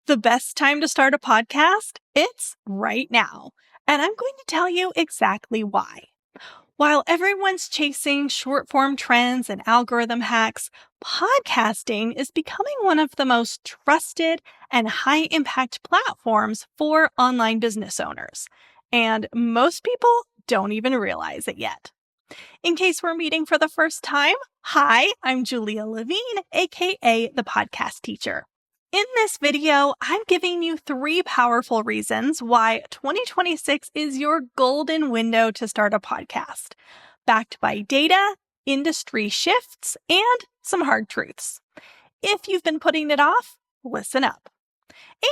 The best time to start a podcast? It's right now. And I'm going to tell you exactly why. While everyone's chasing short form trends and algorithm hacks, podcasting is becoming one of the most trusted and high impact platforms for online business owners. And most people don't even realize it yet. In case we're meeting for the first time, hi, I'm Julia Levine, aka the Podcast Teacher. In this video, I'm giving you 3 powerful reasons why 2026 is your golden window to start a podcast, backed by data, industry shifts, and some hard truths. If you've been putting it off, listen up.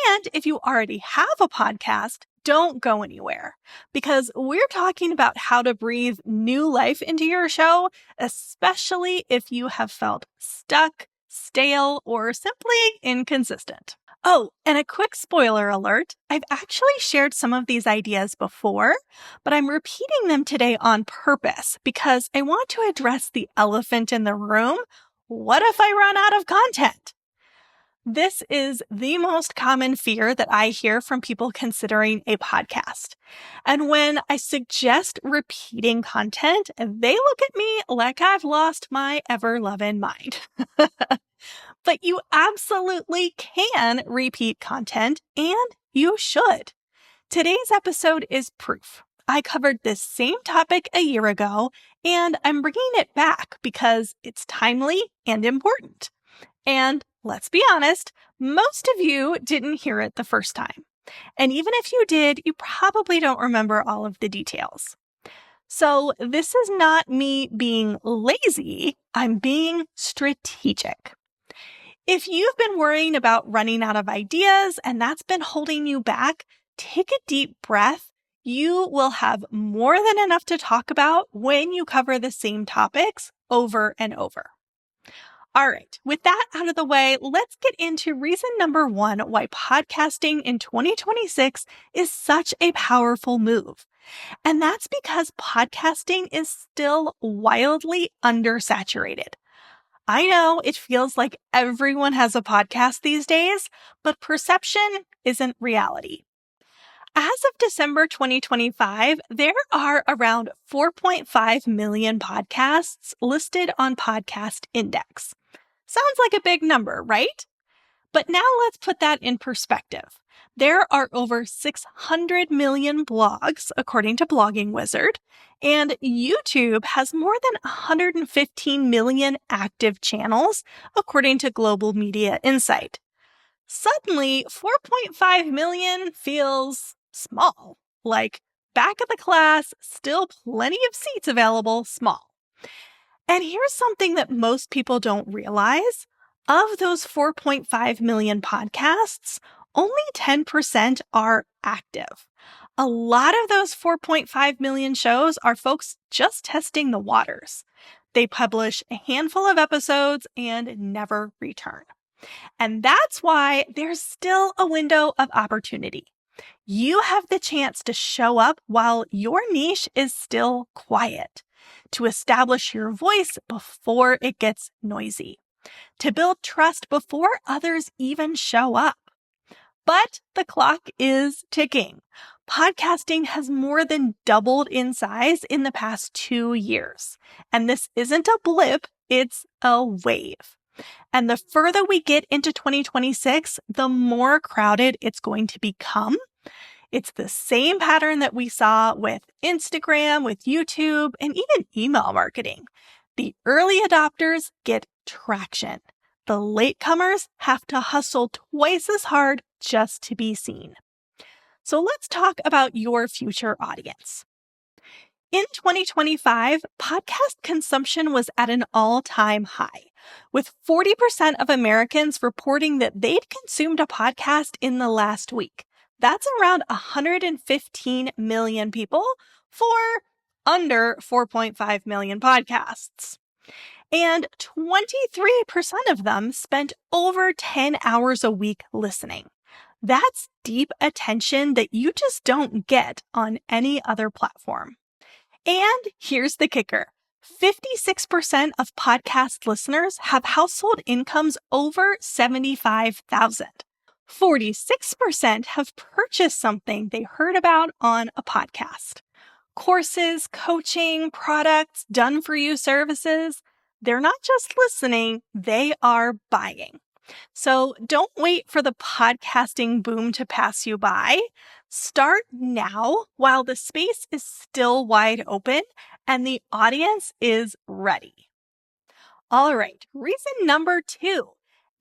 And if you already have a podcast, don't go anywhere, because we're talking about how to breathe new life into your show, especially if you have felt stuck, stale, or simply inconsistent. Oh, and a quick spoiler alert, I've actually shared some of these ideas before, but I'm repeating them today on purpose because I want to address the elephant in the room. What if I run out of content? This is the most common fear that I hear from people considering a podcast. And when I suggest repeating content, they look at me like I've lost my ever-loving mind. But you absolutely can repeat content, and you should. Today's episode is proof. I covered this same topic a year ago, and I'm bringing it back because it's timely and important. And let's be honest, most of you didn't hear it the first time. And even if you did, you probably don't remember all of the details. So this is not me being lazy, I'm being strategic. If you've been worrying about running out of ideas and that's been holding you back, take a deep breath. You will have more than enough to talk about when you cover the same topics over and over. All right, with that out of the way, let's get into reason number 1 why podcasting in 2026 is such a powerful move. And that's because podcasting is still wildly undersaturated. I know it feels like everyone has a podcast these days, but perception isn't reality. As of December 2025, there are around 4.5 million podcasts listed on Podcast Index. Sounds like a big number, right? But now let's put that in perspective. There are over 600 million blogs, according to Blogging Wizard, and YouTube has more than 115 million active channels, according to Global Media Insight. Suddenly, 4.5 million feels small, like back of the class, still plenty of seats available, small. And here's something that most people don't realize. Of those 4.5 million podcasts, only 10% are active. A lot of those 4.5 million shows are folks just testing the waters. They publish a handful of episodes and never return. And that's why there's still a window of opportunity. You have the chance to show up while your niche is still quiet, to establish your voice before it gets noisy, to build trust before others even show up. But the clock is ticking. Podcasting has more than doubled in size in the past 2 years. And this isn't a blip, it's a wave. And the further we get into 2026, the more crowded it's going to become. It's the same pattern that we saw with Instagram, with YouTube, and even email marketing. The early adopters get traction. The latecomers have to hustle twice as hard just to be seen. So let's talk about your future audience. In 2025, podcast consumption was at an all-time high, with 40% of Americans reporting that they'd consumed a podcast in the last week. That's around 115 million people for under 4.5 million podcasts. And 23% of them spent over 10 hours a week listening. That's deep attention that you just don't get on any other platform. And here's the kicker. 56% of podcast listeners have household incomes over $75,000. 46% have purchased something they heard about on a podcast. Courses, coaching, products, done-for-you services, they're not just listening, they are buying. So don't wait for the podcasting boom to pass you by. Start now while the space is still wide open and the audience is ready. All right, reason number 2.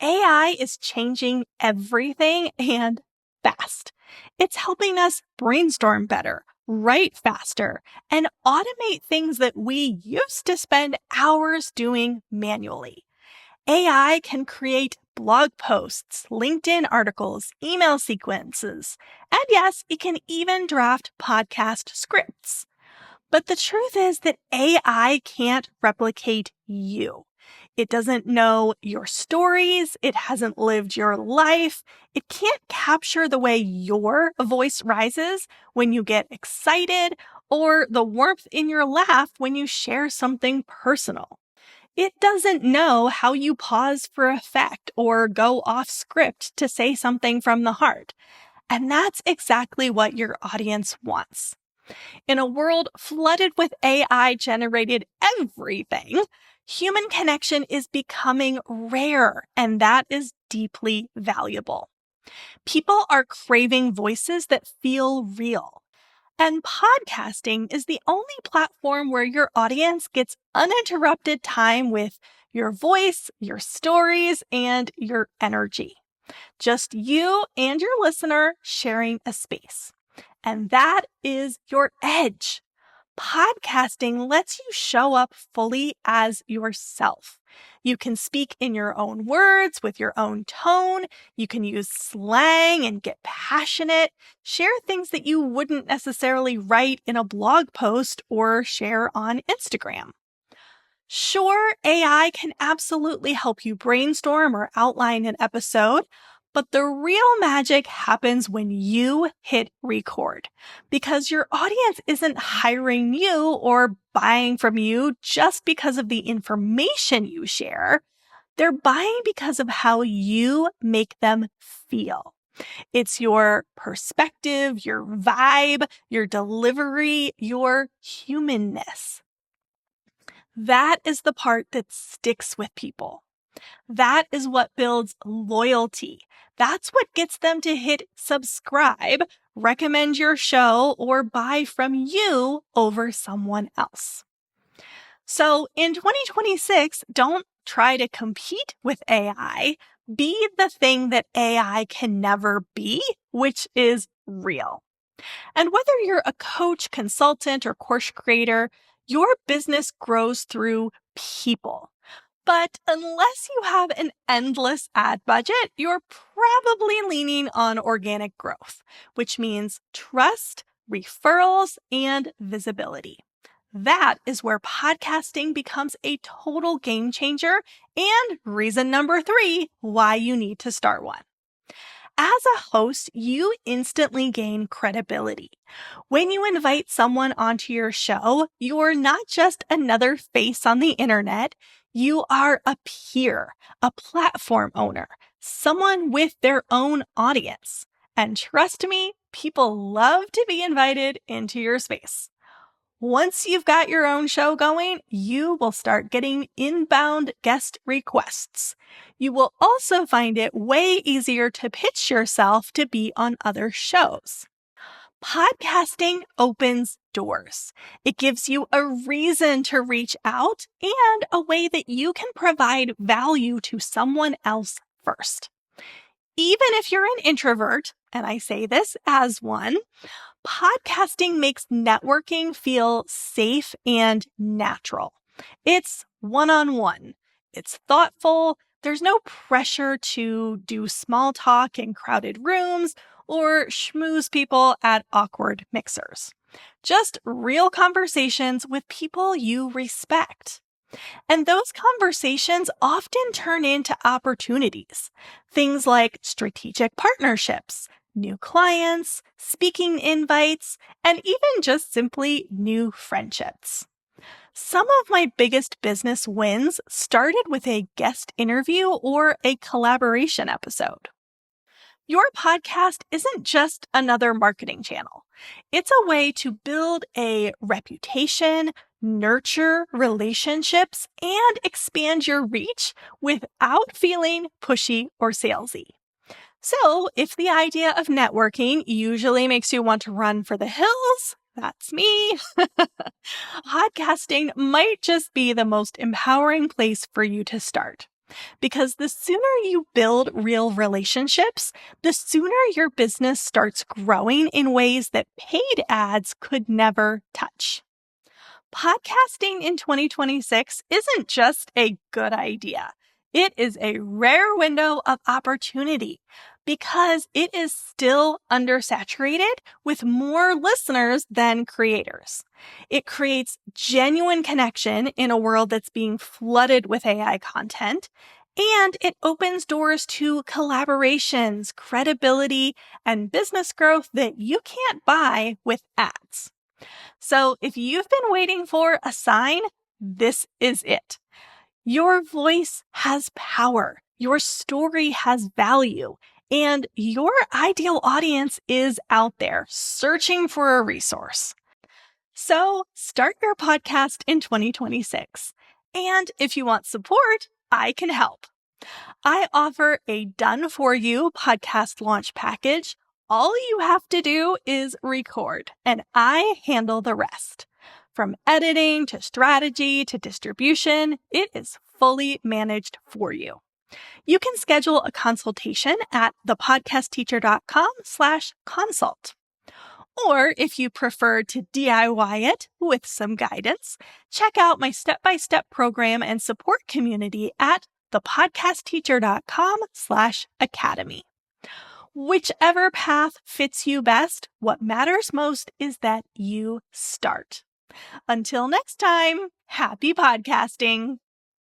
AI is changing everything and fast. It's helping us brainstorm better, write faster, and automate things that we used to spend hours doing manually. AI can create blog posts, LinkedIn articles, email sequences, and yes, it can even draft podcast scripts. But the truth is that AI can't replicate you. It doesn't know your stories. It hasn't lived your life. It can't capture the way your voice rises when you get excited or the warmth in your laugh when you share something personal. It doesn't know how you pause for effect or go off script to say something from the heart. And that's exactly what your audience wants. In a world flooded with AI-generated everything, human connection is becoming rare, and that is deeply valuable. People are craving voices that feel real. And podcasting is the only platform where your audience gets uninterrupted time with your voice, your stories, and your energy. Just you and your listener sharing a space. And that is your edge. Podcasting lets you show up fully as yourself. You can speak in your own words with your own tone. You can use slang and get passionate, share things that you wouldn't necessarily write in a blog post or share on Instagram. Sure, AI can absolutely help you brainstorm or outline an episode, but the real magic happens when you hit record, because your audience isn't hiring you or buying from you just because of the information you share. They're buying because of how you make them feel. It's your perspective, your vibe, your delivery, your humanness. That is the part that sticks with people. That is what builds loyalty. That's what gets them to hit subscribe, recommend your show, or buy from you over someone else. So in 2026, don't try to compete with AI. Be the thing that AI can never be, which is real. And whether you're a coach, consultant, or course creator, your business grows through people. But unless you have an endless ad budget, you're probably leaning on organic growth, which means trust, referrals, and visibility. That is where podcasting becomes a total game changer and reason number 3 why you need to start one. As a host, you instantly gain credibility. When you invite someone onto your show, you're not just another face on the internet. You are a peer, a platform owner, someone with their own audience. And trust me, people love to be invited into your space. Once you've got your own show going, you will start getting inbound guest requests. You will also find it way easier to pitch yourself to be on other shows. Podcasting opens doors. It gives you a reason to reach out and a way that you can provide value to someone else first. Even if you're an introvert, and I say this as one, podcasting makes networking feel safe and natural. It's one-on-one. It's thoughtful. There's no pressure to do small talk in crowded rooms or schmooze people at awkward mixers. Just real conversations with people you respect. And those conversations often turn into opportunities. Things like strategic partnerships, new clients, speaking invites, and even just simply new friendships. Some of my biggest business wins started with a guest interview or a collaboration episode. Your podcast isn't just another marketing channel. It's a way to build a reputation, nurture relationships, and expand your reach without feeling pushy or salesy. So, if the idea of networking usually makes you want to run for the hills, that's me. Podcasting might just be the most empowering place for you to start. Because the sooner you build real relationships, the sooner your business starts growing in ways that paid ads could never touch. Podcasting in 2026 isn't just a good idea. It is a rare window of opportunity because it is still undersaturated with more listeners than creators. It creates genuine connection in a world that's being flooded with AI content, and it opens doors to collaborations, credibility, and business growth that you can't buy with ads. So if you've been waiting for a sign, this is it. Your voice has power. Your story has value. And your ideal audience is out there searching for a resource. So start your podcast in 2026. And if you want support, I can help. I offer a done-for-you podcast launch package. All you have to do is record, and I handle the rest. From editing to strategy to distribution, it is fully managed for you. You can schedule a consultation at thepodcastteacher.com/consult. Or if you prefer to DIY it with some guidance, check out my step-by-step program and support community at thepodcastteacher.com/academy. Whichever path fits you best, what matters most is that you start. Until next time, happy podcasting.